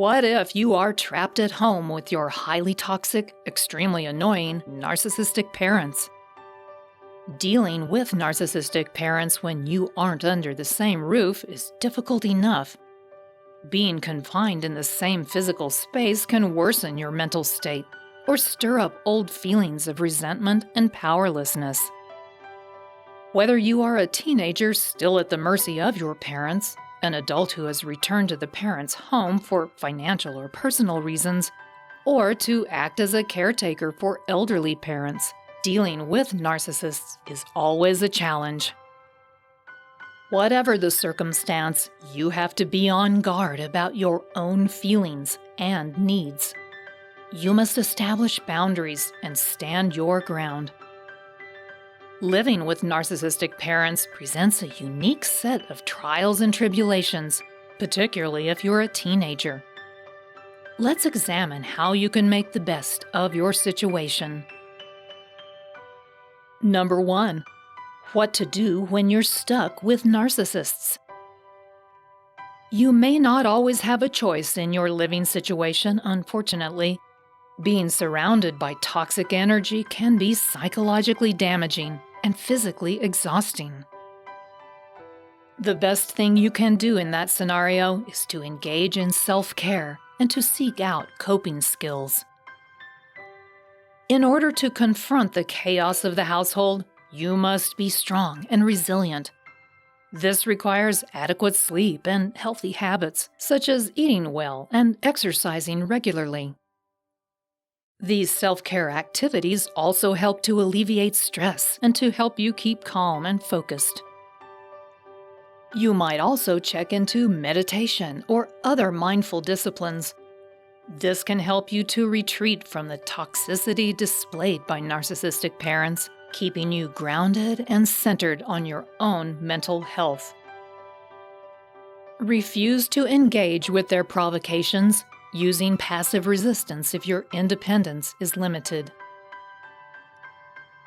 What if you are trapped at home with your highly toxic, extremely annoying, narcissistic parents? Dealing with narcissistic parents when you aren't under the same roof is difficult enough. Being confined in the same physical space can worsen your mental state or stir up old feelings of resentment and powerlessness. Whether you are a teenager still at the mercy of your parents, an adult who has returned to the parents' home for financial or personal reasons, or to act as a caretaker for elderly parents, dealing with narcissists is always a challenge. Whatever the circumstance, you have to be on guard about your own feelings and needs. You must establish boundaries and stand your ground. Living with narcissistic parents presents a unique set of trials and tribulations, particularly if you're a teenager. Let's examine how you can make the best of your situation. Number 1. What to do when you're stuck with narcissists. You may not always have a choice in your living situation, unfortunately. Being surrounded by toxic energy can be psychologically damaging and physically exhausting. The best thing you can do in that scenario is to engage in self-care and to seek out coping skills. In order to confront the chaos of the household, you must be strong and resilient. This requires adequate sleep and healthy habits, such as eating well and exercising regularly. These self-care activities also help to alleviate stress and to help you keep calm and focused. You might also check into meditation or other mindful disciplines. This can help you to retreat from the toxicity displayed by narcissistic parents, keeping you grounded and centered on your own mental health. Refuse to engage with their provocations, using passive resistance if your independence is limited.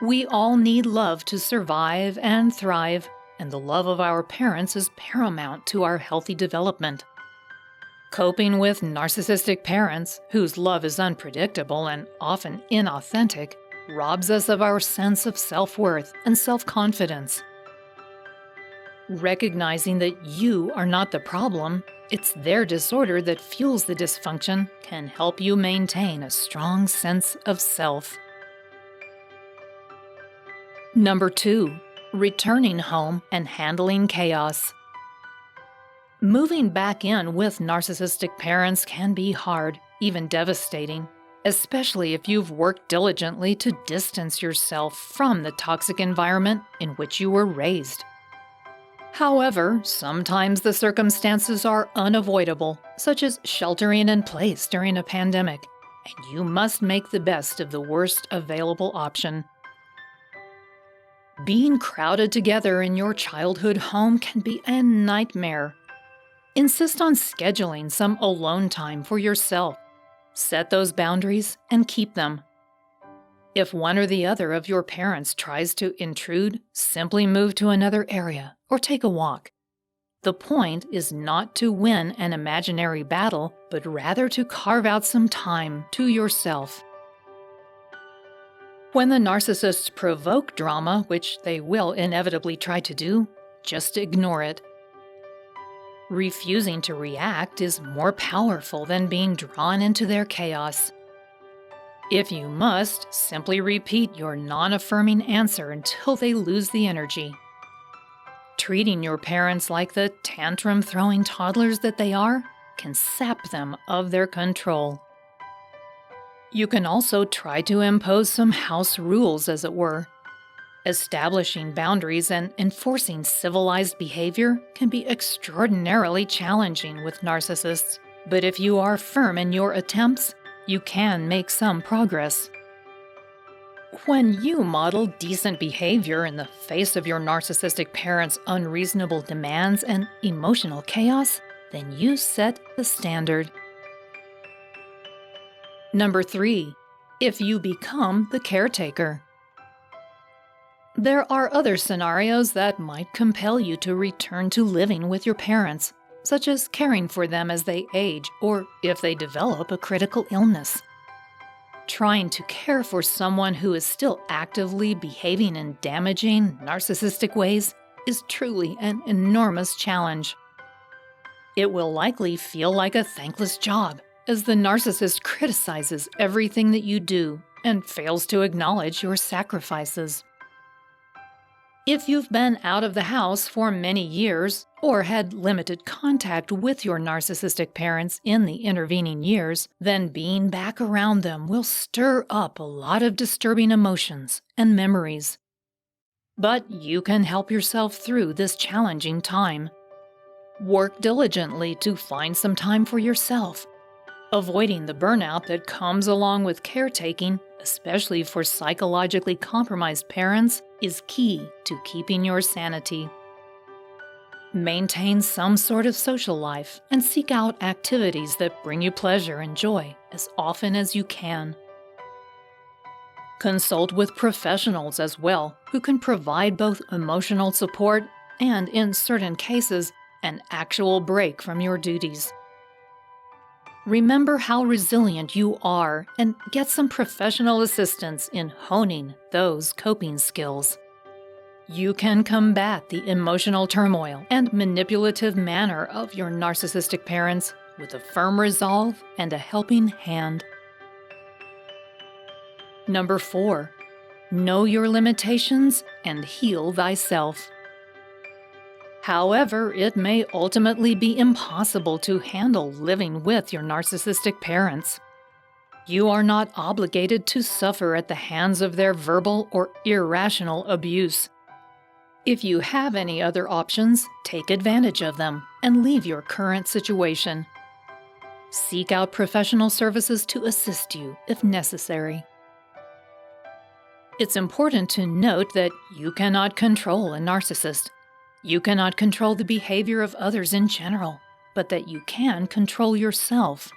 We all need love to survive and thrive, and the love of our parents is paramount to our healthy development. Coping with narcissistic parents, whose love is unpredictable and often inauthentic, robs us of our sense of self-worth and self-confidence. Recognizing that you are not the problem, it's their disorder that fuels the dysfunction, can help you maintain a strong sense of self. Number 2. Returning home and handling chaos. Moving back in with narcissistic parents can be hard, even devastating, especially if you've worked diligently to distance yourself from the toxic environment in which you were raised. However, sometimes the circumstances are unavoidable, such as sheltering in place during a pandemic, and you must make the best of the worst available option. Being crowded together in your childhood home can be a nightmare. Insist on scheduling some alone time for yourself. Set those boundaries and keep them. If one or the other of your parents tries to intrude, simply move to another area or take a walk. The point is not to win an imaginary battle, but rather to carve out some time to yourself. When the narcissists provoke drama, which they will inevitably try to do, just ignore it. Refusing to react is more powerful than being drawn into their chaos. If you must, simply repeat your non-affirming answer until they lose the energy. Treating your parents like the tantrum-throwing toddlers that they are can sap them of their control. You can also try to impose some house rules, as it were. Establishing boundaries and enforcing civilized behavior can be extraordinarily challenging with narcissists, but if you are firm in your attempts, you can make some progress. When you model decent behavior in the face of your narcissistic parents' unreasonable demands and emotional chaos, then you set the standard. Number 3. If you become the caretaker. There are other scenarios that might compel you to return to living with your parents, such as caring for them as they age or if they develop a critical illness. Trying to care for someone who is still actively behaving in damaging, narcissistic ways is truly an enormous challenge. It will likely feel like a thankless job, as the narcissist criticizes everything that you do and fails to acknowledge your sacrifices. If you've been out of the house for many years or had limited contact with your narcissistic parents in the intervening years, then being back around them will stir up a lot of disturbing emotions and memories. But you can help yourself through this challenging time. Work diligently to find some time for yourself. Avoiding the burnout that comes along with caretaking, especially for psychologically compromised parents, is key to keeping your sanity. Maintain some sort of social life and seek out activities that bring you pleasure and joy as often as you can. Consult with professionals as well, who can provide both emotional support and, in certain cases, an actual break from your duties. Remember how resilient you are and get some professional assistance in honing those coping skills. You can combat the emotional turmoil and manipulative manner of your narcissistic parents with a firm resolve and a helping hand. Number 4. Know your limitations and heal thyself. However, it may ultimately be impossible to handle living with your narcissistic parents. You are not obligated to suffer at the hands of their verbal or irrational abuse. If you have any other options, take advantage of them and leave your current situation. Seek out professional services to assist you if necessary. It's important to note that you cannot control a narcissist. You cannot control the behavior of others in general, but that you can control yourself.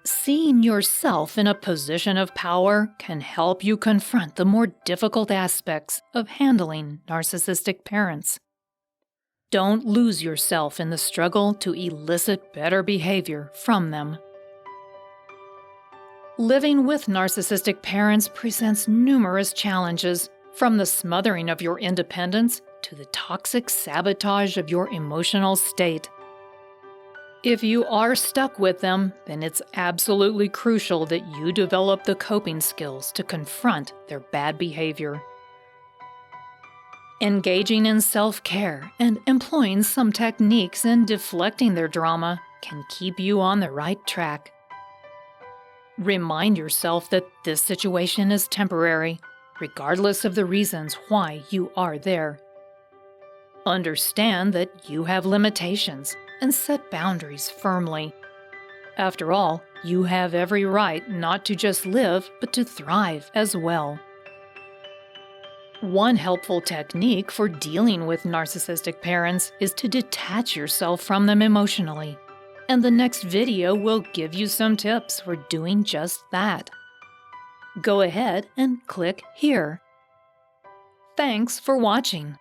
Seeing yourself in a position of power can help you confront the more difficult aspects of handling narcissistic parents. Don't lose yourself in the struggle to elicit better behavior from them. Living with narcissistic parents presents numerous challenges, from the smothering of your independence to the toxic sabotage of your emotional state. If you are stuck with them, then it's absolutely crucial that you develop the coping skills to confront their bad behavior. Engaging in self-care and employing some techniques in deflecting their drama can keep you on the right track. Remind yourself that this situation is temporary, regardless of the reasons why you are there. Understand that you have limitations and set boundaries firmly. After all, you have every right not to just live, but to thrive as well. One helpful technique for dealing with narcissistic parents is to detach yourself from them emotionally, and the next video will give you some tips for doing just that. Go ahead and click here. Thanks for watching.